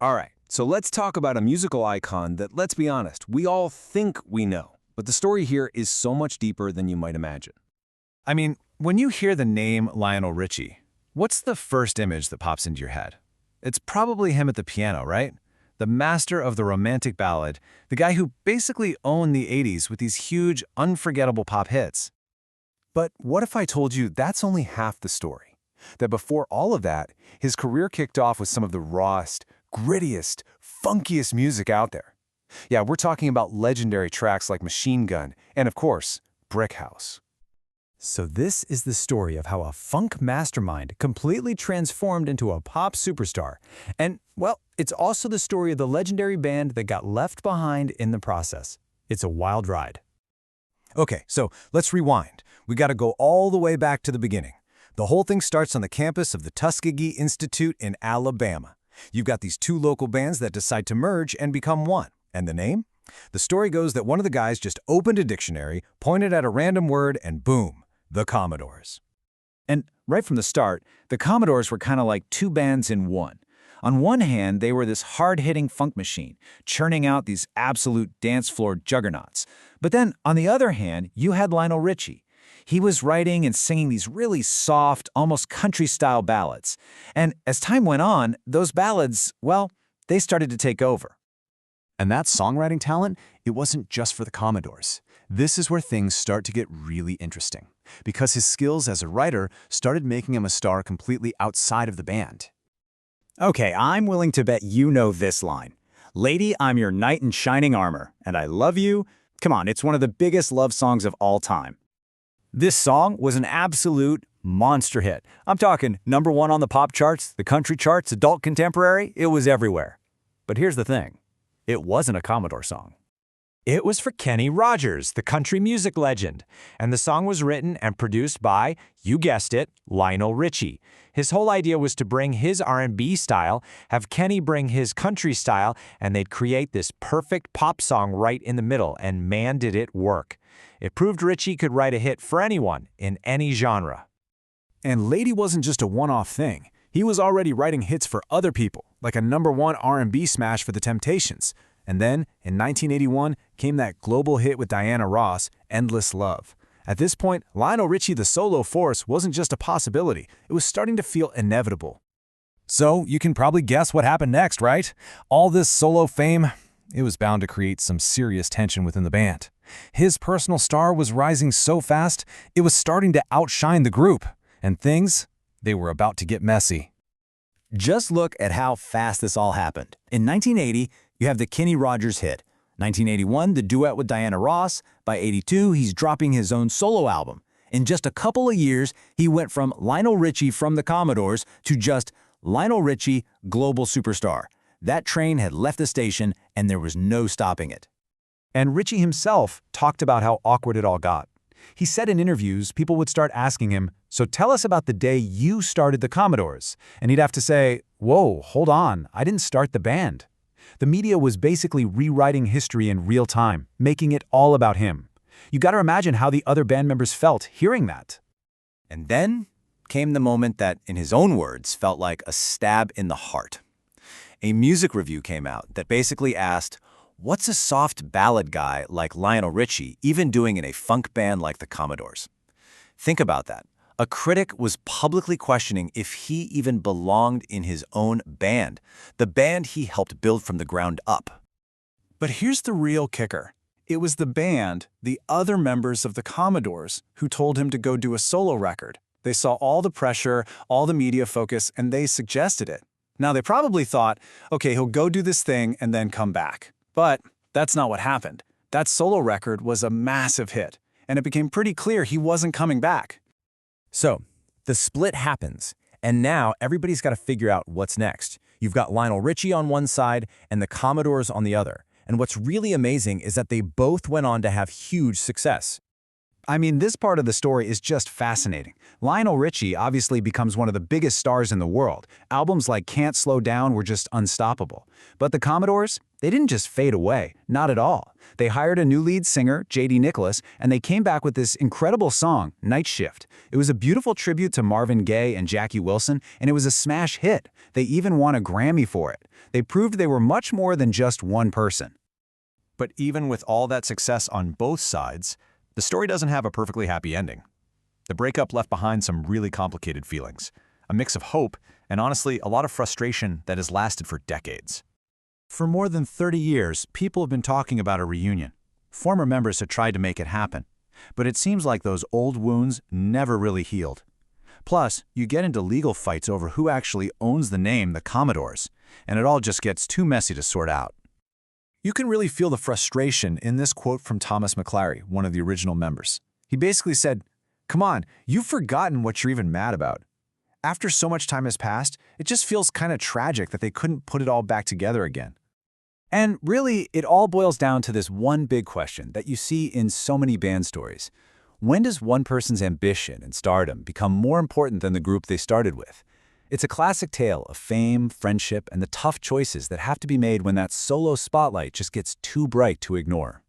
All right, so let's talk about a musical icon that, let's be honest, we all think we know. But the story here is so much deeper than you might imagine. I mean, when you hear the name Lionel Richie, what's the first image that pops into your head? It's probably him at the piano, right? The master of the romantic ballad, the guy who basically owned the 80s with these huge, unforgettable pop hits. But what if I told you that's only half the story? That before all of that, his career kicked off with some of the rawest, grittiest, funkiest music out there. Yeah, we're talking about legendary tracks like Machine Gun and, of course, Brick House. So this is the story of how a funk mastermind completely transformed into a pop superstar. And, well, it's also the story of the legendary band that got left behind in the process. It's a wild ride. Okay, so let's rewind. We got to go all the way back to the beginning. The whole thing starts on the campus of the Tuskegee Institute in Alabama. You've got these two local bands that decide to merge and become one. And the name? The story goes that one of the guys just opened a dictionary, pointed at a random word, and boom, the Commodores. And right from the start, the Commodores were kind of like two bands in one. On one hand, they were this hard-hitting funk machine, churning out these absolute dance floor juggernauts. But then, on the other hand, you had Lionel Richie. He was writing and singing these really soft, almost country-style ballads. And as time went on, those ballads, well, they started to take over. And that songwriting talent, it wasn't just for the Commodores. This is where things start to get really interesting, because his skills as a writer started making him a star completely outside of the band. Okay, I'm willing to bet you know this line. Lady, I'm your knight in shining armor, and I love you. Come on, it's one of the biggest love songs of all time. This song was an absolute monster hit. I'm talking #1 on the pop charts, the country charts, adult contemporary, it was everywhere. But here's the thing. It wasn't a Commodore song. It was for Kenny Rogers, the country music legend, and the song was written and produced by, you guessed it, Lionel Richie. His whole idea was to bring his R&B style, have Kenny bring his country style, and they'd create this perfect pop song right in the middle, and man did it work. It proved Richie could write a hit for anyone, in any genre. And Lady wasn't just a one-off thing. He was already writing hits for other people, like a #1 R&B smash for The Temptations. And then, in 1981, came that global hit with Diana Ross, Endless Love. At this point, Lionel Richie the solo force wasn't just a possibility, it was starting to feel inevitable. So you can probably guess what happened next, right? All this solo fame, it was bound to create some serious tension within the band. His personal star was rising so fast, it was starting to outshine the group. And things, they were about to get messy. Just look at how fast this all happened. In 1980, you have the Kenny Rogers hit. 1981, the duet with Diana Ross. By 82, he's dropping his own solo album. In just a couple of years, he went from Lionel Richie from the Commodores to just Lionel Richie, global superstar. That train had left the station, and there was no stopping it. And Richie himself talked about how awkward it all got. He said in interviews, people would start asking him, "So tell us about the day you started the Commodores." And he'd have to say, "Whoa, hold on, I didn't start the band." The media was basically rewriting history in real time, making it all about him. You gotta imagine how the other band members felt hearing that. And then came the moment that, in his own words, felt like a stab in the heart. A music review came out that basically asked, what's a soft ballad guy like Lionel Richie even doing in a funk band like the Commodores? Think about that. A critic was publicly questioning if he even belonged in his own band, the band he helped build from the ground up. But here's the real kicker. It was the band, the other members of the Commodores, who told him to go do a solo record. They saw all the pressure, all the media focus, and they suggested it. Now, they probably thought, okay, he'll go do this thing and then come back. But that's not what happened. That solo record was a massive hit, and it became pretty clear he wasn't coming back. So, the split happens, and now everybody's got to figure out what's next. You've got Lionel Richie on one side and the Commodores on the other. And what's really amazing is that they both went on to have huge success. I mean, this part of the story is just fascinating. Lionel Richie obviously becomes one of the biggest stars in the world. Albums like Can't Slow Down were just unstoppable. But the Commodores, They didn't just fade away, not at all. They hired a new lead singer, J.D. Nicholas, and they came back with this incredible song, Nightshift. It was a beautiful tribute to Marvin Gaye and Jackie Wilson, and it was a smash hit. They even won a Grammy for it. They proved they were much more than just one person. But even with all that success on both sides, the story doesn't have a perfectly happy ending. The breakup left behind some really complicated feelings, a mix of hope and honestly a lot of frustration that has lasted for decades. For more than 30 years, people have been talking about a reunion. Former members have tried to make it happen, but it seems like those old wounds never really healed. Plus, you get into legal fights over who actually owns the name The Commodores, and it all just gets too messy to sort out. You can really feel the frustration in this quote from Thomas McClary, one of the original members. He basically said, "Come on, you've forgotten what you're even mad about. After so much time has passed, it just feels kind of tragic that they couldn't put it all back together again." And really, it all boils down to this one big question that you see in so many band stories. When does one person's ambition and stardom become more important than the group they started with? It's a classic tale of fame, friendship, and the tough choices that have to be made when that solo spotlight just gets too bright to ignore.